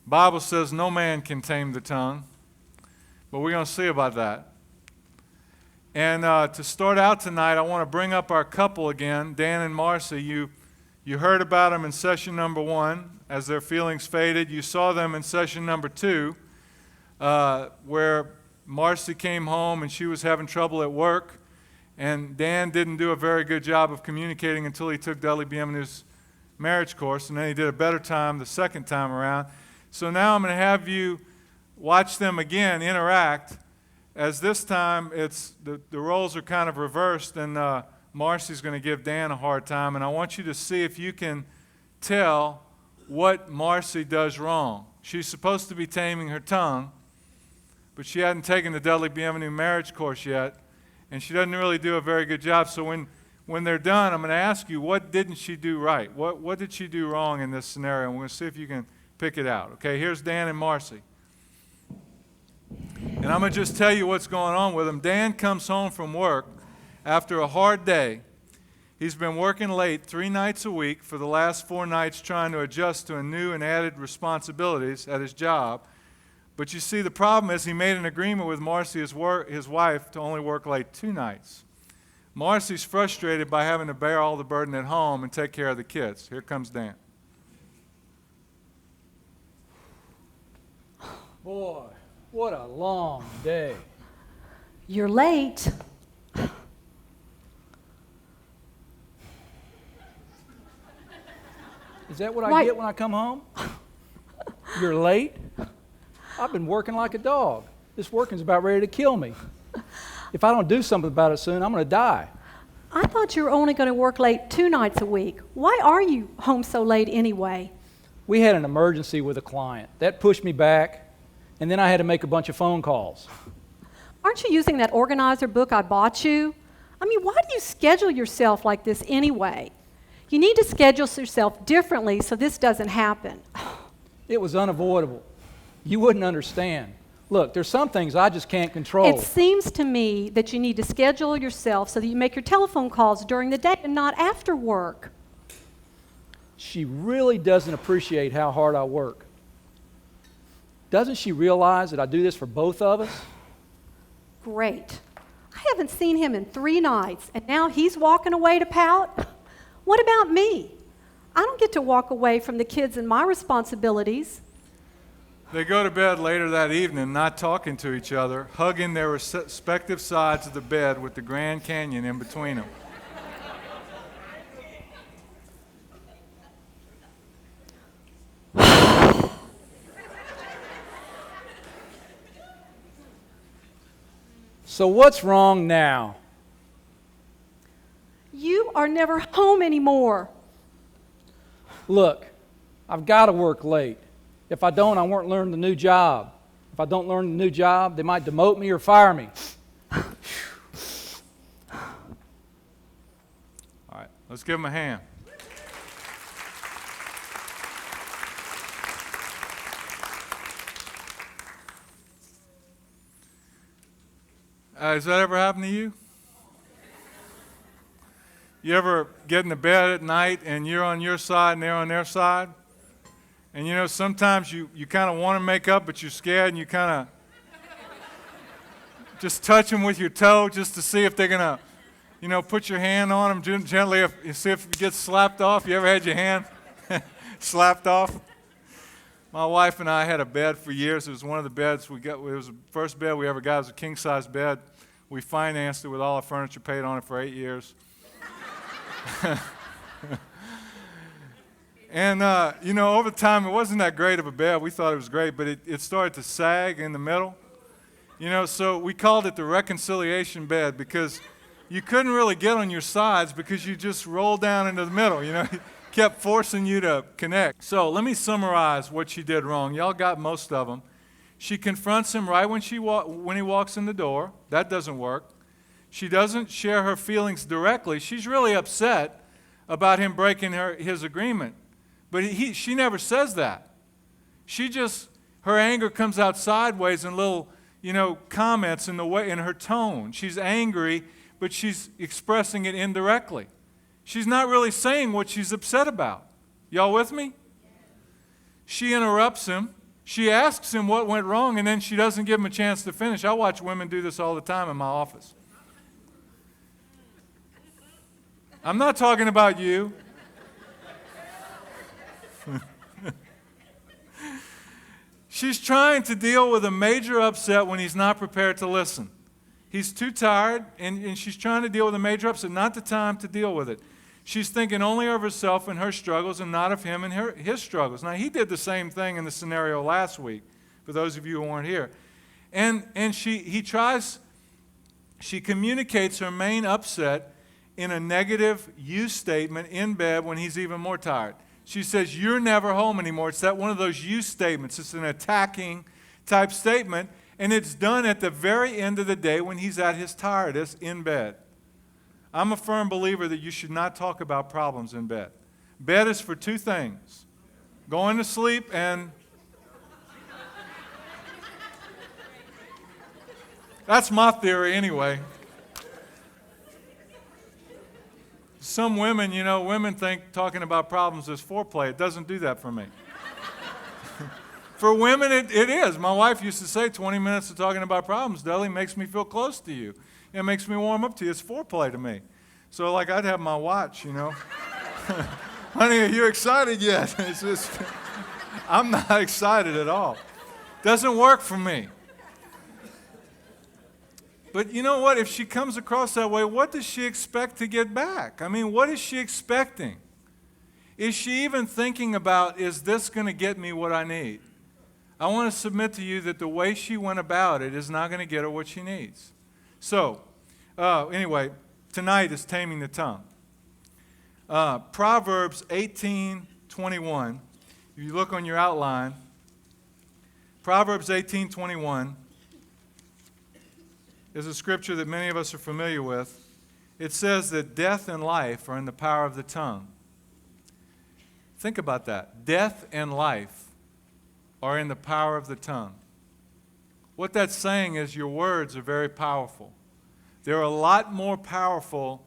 Bible says no man can tame the tongue, but we're going to see about that. And to start out tonight, I want to bring up our couple again, Dan and Marcy. You heard about them in session number 1 as their feelings faded. You saw them in session number 2 where Marcy came home and she was having trouble at work. And Dan didn't do a very good job of communicating until he took Dudley Bienvenue's marriage course, and then he did a better time the second time around. So now I'm going to have you watch them again interact, as this time it's the roles are kind of reversed, and Marcy's going to give Dan a hard time, and I want you to see if you can tell what Marcy does wrong. She's supposed to be taming her tongue, but she hadn't taken the Dudley Bienvenue marriage course yet, and she doesn't really do a very good job. So when they're done, I'm going to ask you, what didn't she do right? What did she do wrong in this scenario? And we're going to see if you can pick it out. Okay, here's Dan and Marcy. And I'm going to just tell you what's going on with them. Dan comes home from work after a hard day. He's been working late 3 nights a week for the last 4 nights, trying to adjust to a new and added responsibilities at his job. But you see, the problem is he made an agreement with Marcy, his wife, to only work late 2 nights. Marcy's frustrated by having to bear all the burden at home and take care of the kids. Here comes Dan. Boy, what a long day. You're late. Is that what I get when I come home? You're late? I've been working like a dog. This working's about ready to kill me. If I don't do something about it soon, I'm going to die. I thought you were only going to work late 2 nights a week. Why are you home so late anyway? We had an emergency with a client. That pushed me back, and then I had to make a bunch of phone calls. Aren't you using that organizer book I bought you? I mean, why do you schedule yourself like this anyway? You need to schedule yourself differently so this doesn't happen. It was unavoidable. You wouldn't understand. Look, there's some things I just can't control. It seems to me that you need to schedule yourself so that you make your telephone calls during the day and not after work. She really doesn't appreciate how hard I work. Doesn't she realize that I do this for both of us? Great. I haven't seen him in 3 nights, and now he's walking away to pout? What about me? I don't get to walk away from the kids and my responsibilities. They go to bed later that evening, not talking to each other, hugging their respective sides of the bed with the Grand Canyon in between them. So what's wrong now? You are never home anymore. Look, I've got to work late. If I don't, I won't learn the new job. If I don't learn the new job, they might demote me or fire me. All right, let's give them a hand. Has that ever happened to you? You ever get into bed at night and you're on your side and they're on their side? And you know, sometimes you kind of want to make up, but you're scared, and you kind of just touch them with your toe just to see if they're going to, put your hand on them gently, see if it gets slapped off. You ever had your hand slapped off? My wife and I had a bed for years. It was one of the beds we got. It was the first bed we ever got. It was a king-size bed. We financed it with all our furniture, paid on it for 8 years. And, over time, it wasn't that great of a bed. We thought it was great, but it started to sag in the middle. So we called it the reconciliation bed because you couldn't really get on your sides because you just rolled down into the middle, It kept forcing you to connect. So let me summarize what she did wrong. Y'all got most of them. She confronts him right when he walks in the door. That doesn't work. She doesn't share her feelings directly. She's really upset about him breaking his agreement. But she never says that. Her anger comes out sideways in little, comments in her tone. She's angry, but she's expressing it indirectly. She's not really saying what she's upset about. Y'all with me? She interrupts him. She asks him what went wrong, and then she doesn't give him a chance to finish. I watch women do this all the time in my office. I'm not talking about you. She's trying to deal with a major upset when he's not prepared to listen. He's too tired, and she's trying to deal with a major upset, not the time to deal with it. She's thinking only of herself and her struggles and not of him and his struggles. Now, he did the same thing in the scenario last week, for those of you who weren't here. And she communicates her main upset in a negative you statement in bed when he's even more tired. She says, "You're never home anymore." It's that one of those you statements. It's an attacking type statement, and it's done at the very end of the day when he's at his tiredest in bed. I'm a firm believer that you should not talk about problems in bed. Bed is for two things: going to sleep and... That's my theory anyway. Some women, women think talking about problems is foreplay. It doesn't do that for me. For women, it is. My wife used to say 20 minutes of talking about problems, Deli, makes me feel close to you. It makes me warm up to you. It's foreplay to me. So like I'd have my watch, Honey, are you excited yet? It's just, I'm not excited at all. Doesn't work for me. But you know what? If she comes across that way, what does she expect to get back? I mean, what is she expecting? Is she even thinking about, is this going to get me what I need? I want to submit to you that the way she went about it is not going to get her what she needs. So, anyway, tonight is Taming the Tongue. Proverbs 18:21. If you look on your outline, Proverbs 18:21 is a scripture that many of us are familiar with. It says that death and life are in the power of the tongue. Think about that. Death and life are in the power of the tongue. What that's saying is your words are very powerful. They're a lot more powerful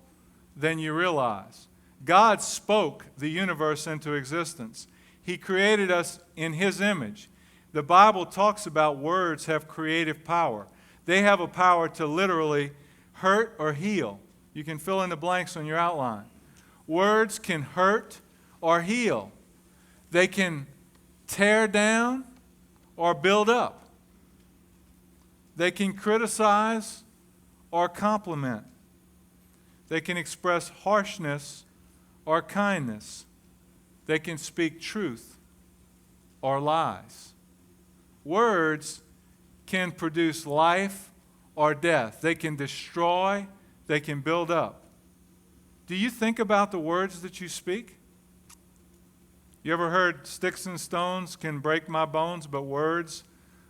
than you realize. God spoke the universe into existence. He created us in His image. The Bible talks about words have creative power. They have a power to literally hurt or heal. You can fill in the blanks on your outline. Words can hurt or heal. They can tear down or build up. They can criticize or compliment. They can express harshness or kindness. They can speak truth or lies. Words can produce life or death. They can destroy, they can build up. Do you think about the words that you speak? You ever heard sticks and stones can break my bones, but words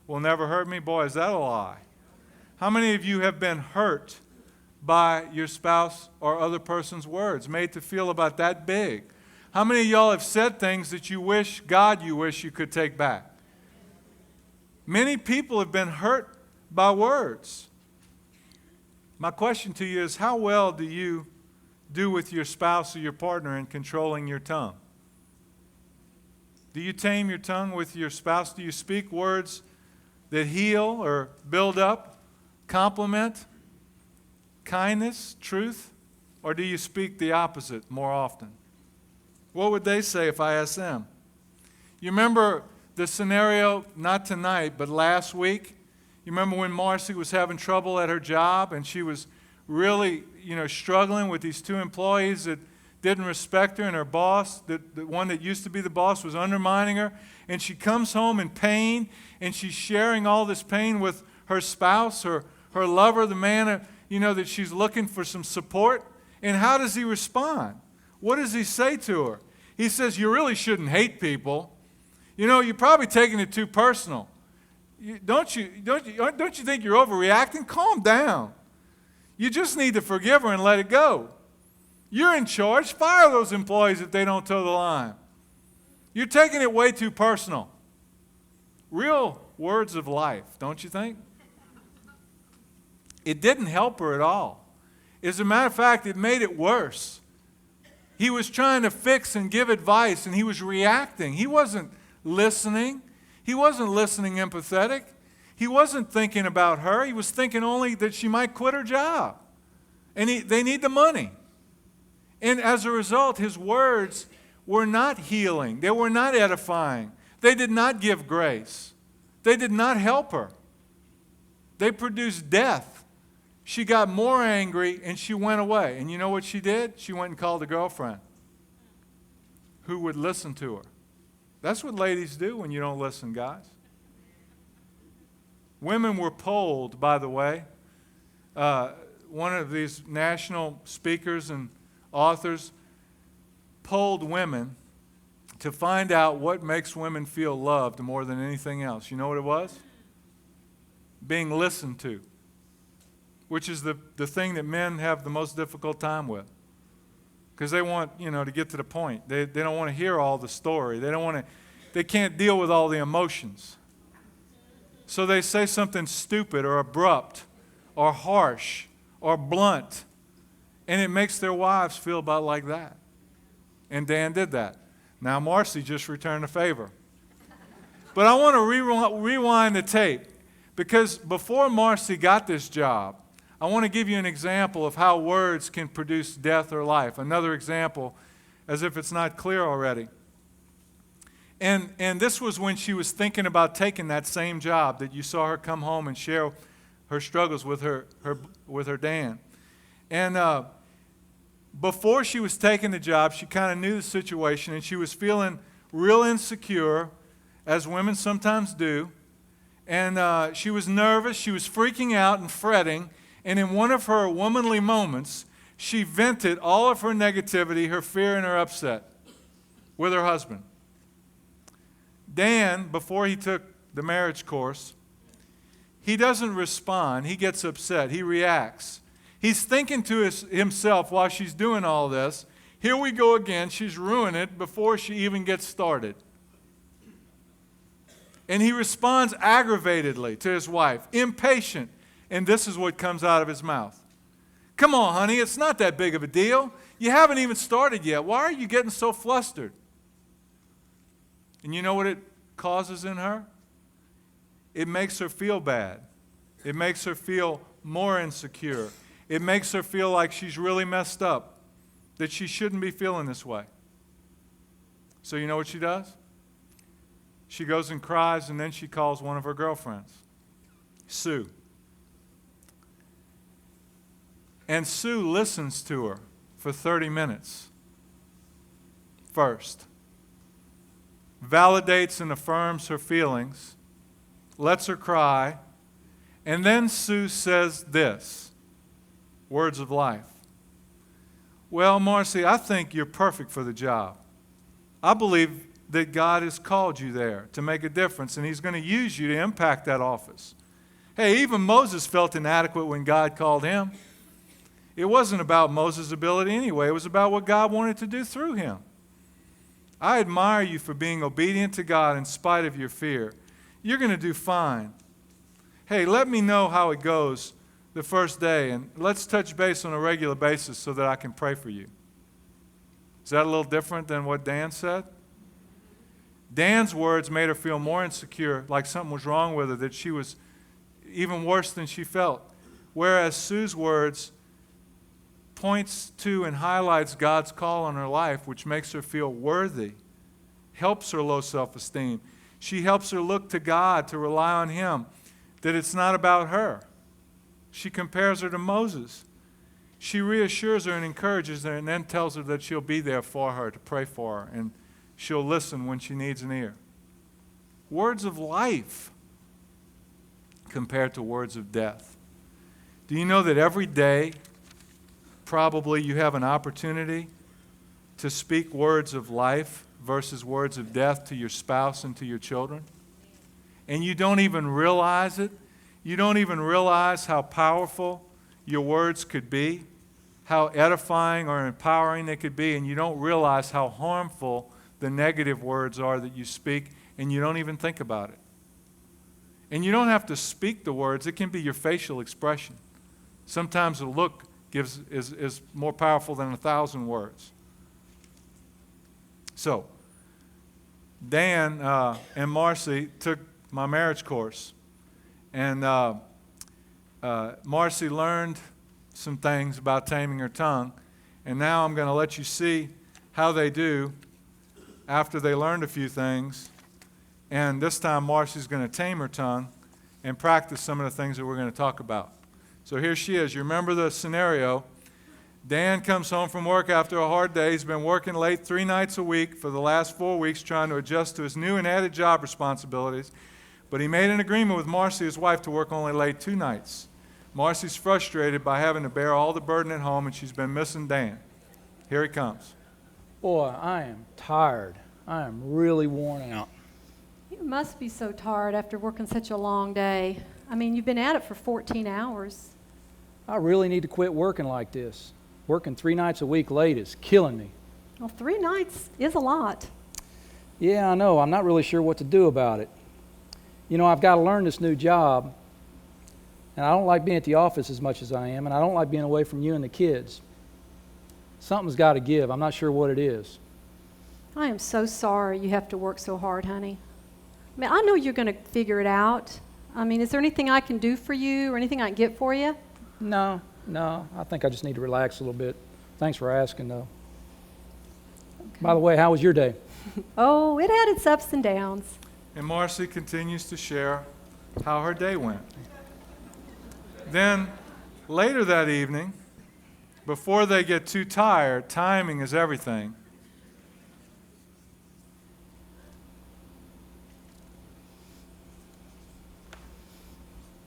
will never hurt me? Boy, is that a lie. How many of you have been hurt by your spouse or other person's words, made to feel about that big? How many of y'all have said things that you wish you could take back? Many people have been hurt by words. My question to you is, how well do you do with your spouse or your partner in controlling your tongue? Do you tame your tongue with your spouse? Do you speak words that heal or build up, compliment, kindness, truth? Or do you speak the opposite more often? What would they say if I asked them? You remember the scenario, not tonight, but last week? You remember when Marcy was having trouble at her job and she was really, struggling with these two employees that didn't respect her, and her boss, the one that used to be the boss, was undermining her. And she comes home in pain, and she's sharing all this pain with her spouse, her lover, the man, that she's looking for some support. And how does he respond? What does he say to her? He says, "You really shouldn't hate people. You're probably taking it too personal. Don't you think you're overreacting? Calm down. You just need to forgive her and let it go. You're in charge. Fire those employees if they don't toe the line. You're taking it way too personal." Real words of life, don't you think? It didn't help her at all. As a matter of fact, it made it worse. He was trying to fix and give advice, and he was reacting. He wasn't listening. He wasn't listening empathetic. He wasn't thinking about her. He was thinking only that she might quit her job. And they need the money. And as a result, his words were not healing. They were not edifying. They did not give grace. They did not help her. They produced death. She got more angry and she went away. And you know what she did? She went and called a girlfriend who would listen to her. That's what ladies do when you don't listen, guys. Women were polled, by the way. One of these national speakers and authors polled women to find out what makes women feel loved more than anything else. You know what it was? Being listened to, which is the thing that men have the most difficult time with. Because they want, to get to the point. They don't want to hear all the story. They can't deal with all the emotions. So they say something stupid or abrupt or harsh or blunt, and it makes their wives feel about like that. And Dan did that. Now Marcy just returned a favor. But I want to rewind the tape, because before Marcy got this job, I want to give you an example of how words can produce death or life. Another example, as if it's not clear already. And this was when she was thinking about taking that same job that you saw her come home and share her struggles with her Dan. And before she was taking the job, she kind of knew the situation, and she was feeling real insecure, as women sometimes do. And she was nervous. She was freaking out and fretting. And in one of her womanly moments, she vented all of her negativity, her fear, and her upset with her husband. Dan, before he took the marriage course, he doesn't respond. He gets upset. He reacts. He's thinking to himself while she's doing all this, here we go again. She's ruining it before she even gets started. And he responds aggravatedly to his wife, impatient. And this is what comes out of his mouth. Come on, honey, it's not that big of a deal. You haven't even started yet. Why are you getting so flustered? And you know what it causes in her? It makes her feel bad. It makes her feel more insecure. It makes her feel like she's really messed up, that she shouldn't be feeling this way. So you know what she does? She goes and cries, and then she calls one of her girlfriends, Sue. And Sue listens to her for 30 minutes first, validates and affirms her feelings, lets her cry, and then Sue says this, words of life. Well, Marcy, I think you're perfect for the job. I believe that God has called you there to make a difference, and He's going to use you to impact that office. Hey, even Moses felt inadequate when God called him. It wasn't about Moses' ability anyway. It was about what God wanted to do through him. I admire you for being obedient to God in spite of your fear. You're going to do fine. Hey, let me know how it goes the first day, and let's touch base on a regular basis so that I can pray for you. Is that a little different than what Dan said? Dan's words made her feel more insecure, like something was wrong with her, that she was even worse than she felt. Whereas Sue's words points to and highlights God's call on her life, which makes her feel worthy, helps her low self-esteem. She helps her look to God, to rely on Him, that it's not about her. She compares her to Moses. She reassures her and encourages her, and then tells her that she'll be there for her, to pray for her, and she'll listen when she needs an ear. Words of life compared to words of death. Do you know that every day probably you have an opportunity to speak words of life versus words of death to your spouse and to your children? And you don't even realize it. You don't even realize how powerful your words could be, how edifying or empowering they could be, and you don't realize how harmful the negative words are that you speak, and you don't even think about it. And you don't have to speak the words. It can be your facial expression. Sometimes a look is more powerful than 1,000 words. So, Dan and Marcy took my marriage course. And Marcy learned some things about taming her tongue. And now I'm going to let you see how they do after they learned a few things. And this time Marcy's going to tame her tongue and practice some of the things that we're going to talk about. So here she is. You remember the scenario. Dan comes home from work after a hard day. He's been working late 3 nights a week for the last 4 weeks trying to adjust to his new and added job responsibilities. But he made an agreement with Marcy, his wife, to work only late 2 nights. Marcy's frustrated by having to bear all the burden at home, and she's been missing Dan. Here he comes. Boy, I am tired. I am really worn out. You must be so tired after working such a long day. I mean, you've been at it for 14 hours. I really need to quit working like this. Working 3 nights a week late is killing me. Well, 3 nights is a lot. Yeah, I know. I'm not really sure what to do about it. You know, I've got to learn this new job, and I don't like being at the office as much as I am, and I don't like being away from you and the kids. Something's got to give. I'm not sure what it is. I am so sorry you have to work so hard, honey. I mean, I know you're going to figure it out. I mean, is there anything I can do for you or anything I can get for you? No. I think I just need to relax a little bit. Thanks for asking, though. Okay. By the way, how was your day? Oh, it had its ups and downs. And Marcy continues to share how her day went. Then, later that evening, before they get too tired, timing is everything.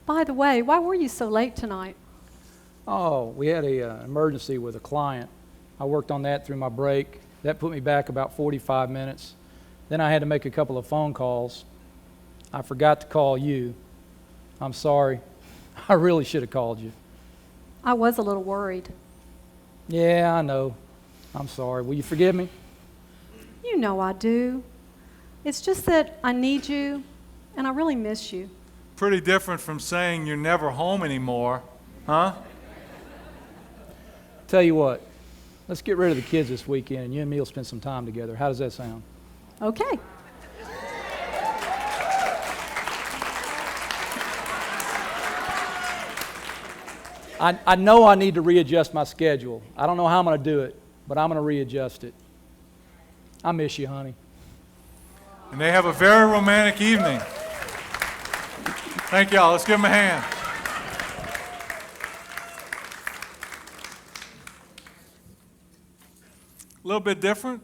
By the way, why were you so late tonight? Oh, we had an emergency with a client. I worked on that through my break. That put me back about 45 minutes. Then I had to make a couple of phone calls. I forgot to call you. I'm sorry. I really should have called you. I was a little worried. Yeah, I know. I'm sorry. Will you forgive me? You know I do. It's just that I need you, and I really miss you. Pretty different from saying you're never home anymore, huh? Tell you what, let's get rid of the kids this weekend, and you and me will spend some time together. How does that sound? Okay. I know I need to readjust my schedule. I don't know how I'm going to do it, but I'm going to readjust it. I miss you, honey. And they have a very romantic evening. Thank y'all. Let's give them a hand. A little bit different.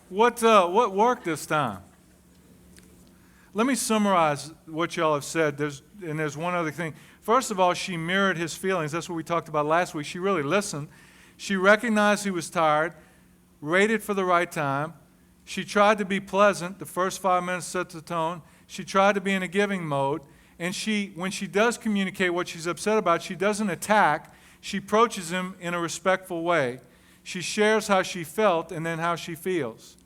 What worked this time? Let me summarize what y'all have said. There's one other thing. First of all, she mirrored his feelings. That's what we talked about last week. She really listened. She recognized he was tired, waited for the right time. She tried to be pleasant. The first 5 minutes set the tone. She tried to be in a giving mode. And when she does communicate what she's upset about, she doesn't attack. She approaches him in a respectful way. She shares how she felt and then how she feels.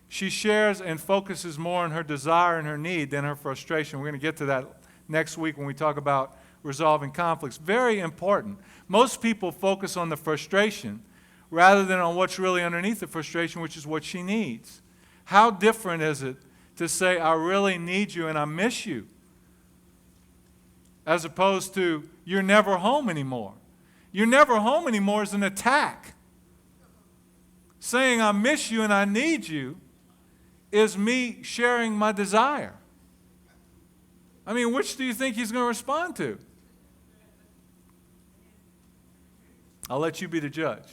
She shares and focuses more on her desire and her need than her frustration. We're going to get to that next week when we talk about resolving conflicts. Very important. Most people focus on the frustration rather than on what's really underneath the frustration, which is what she needs. How different is it to say, I really need you and I miss you, as opposed to, you're never home anymore. You're never home anymore is an attack. Saying, I miss you and I need you is me sharing my desire. I mean, which do you think he's going to respond to? I'll let you be the judge.